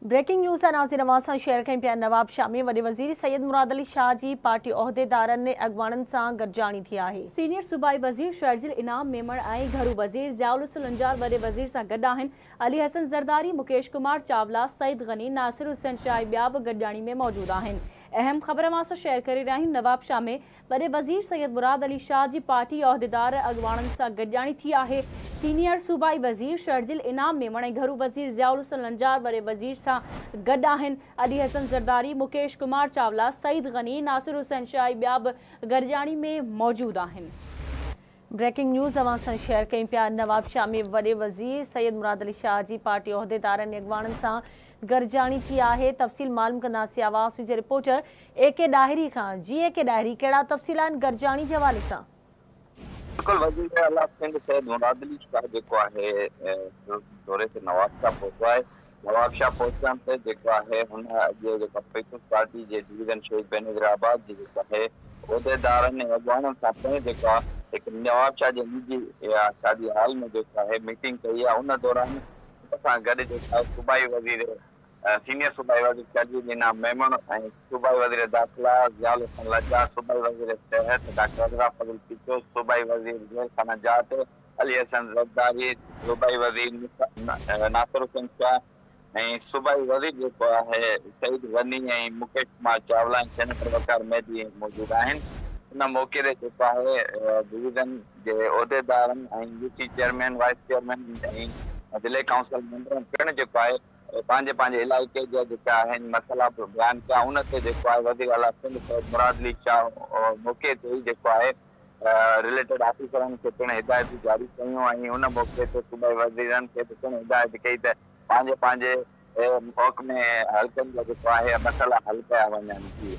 Breaking news नाज़रीन अवां share कई पिया नवाब शाह में वॾे वज़ीर सैयद मुराद अली शाह जी पार्टी उहिदेदारनि अॻवाननि सां गॾिजाणी थी आहे। सीनियर सूबाई वज़ीर शर्जिल इनाम मेमण ऐं घरू वज़ीर ज़ियाउल लंजार वॾे वज़ीर सां गॾु आहिनि। अली हसन ज़रदारी, मुकेश कुमार चावला, सईद गनी, नासिर हुसैन शाह ॿिया बि गॾिजाणी में मौजूद आहिनि। अहम ख़बर अवां सां शेयर करे रहिया आहियूं। नवाब शाह में वॾे वज़ीर सैयद मुराद अली शाह जी पार्टी उहिदेदार अॻवाननि सां गॾिजाणी थी आहे। सीनियर सूबाई वज़ीर शर्जिल इनाम मेमण ऐं घरू वज़ीर ज़ियाउल लंजार वॾे वज़ीर सां गॾु आहिनि। अली हसन ज़रदारी, मुकेश कुमार चावला, सईद गनी, नासिर हुसैन शाह ॿिया बि गॾिजाणी में मौजूद आहिनि। ब्रेकिंग न्यूज़ अवां सां शेयर कई पिया। नवाब शाह में वॾे वज़ीर सैयद मुराद अली शाह जी पार्टी उहिदेदारनि अॻवाननि सां गॾिजाणी थी आहे। तफ़सील मालूम कंदासीं आवाज़ जे रिपोर्टर ए.के. डाहिरी खां। जी ए.के. डाहिरी, कहिड़ा तफ़सील आहिनि गॾिजाणी जे हवाले सां? बिल्कुल वज़ीर आला सिंध सैयद मुराद अली शाह जेको आहे दौरे ते नवाब शाह पहुतो आहे। नवाब शाह पहुचण ते जेको आहे हुन अॼु जेका पीपल्स पार्टी जे डिवीज़न शहीद बेनज़ीराबाद जी जेको आहे उहिदेदारनि ऐं अॻवाननि सां पिणु जेको आहे हिकु नवाब शाह जे निजी शादी हाल में जेको आहे मीटिंग कई आहे। उन दौरान सां गॾु जेको आहे सूबाई वज़ीर सीनियर सूबाई वज़ीर शर्जिल इनाम मेमण ऐं सूबाई वज़ीर दाख़िला ज़ियाउल हसन लंजार, सूबाई वज़ीर सिहत डॉक्टर अशरफ फज़ल टिटो, सूबाई वज़ीर जेल खाना जात अली हसन ज़रदारी, सूबाई वज़ीर नासिर हुसैन शाह ऐं सूबाई वज़ीर जेको आहे सईद गनी ऐं मुकेश कुमार चावला ऐं सेनेटर वकार मेहदी मौजूद आहिनि। उन मौक़े ते जेको आहे डिवीज़न जे उहिदेदारनि ऐं यूसी चेयरमैन, वाइस चेयरमैन ऐं ज़िले काउंसिल मेंबरनि पिणु जेको आहे पंहिंजे पंहिंजे इलाइक़े जा जेका आहिनि मसइला बयानु कया। उन ते जेको आहे वज़ीर आला सिंध सैयद मुराद अली शाह मौक़े ते ई जेको आहे रिलेटेड ऑफिसरनि खे पिणु हिदायतूं जारी कयूं ऐं उन मौक़े ते सूबाई वज़ीरनि खे बि पिणु हिदायत कई त पंहिंजे पंहिंजे मुल्क में हल्कनि जा जेको आहे मसइला हल कया वञनि।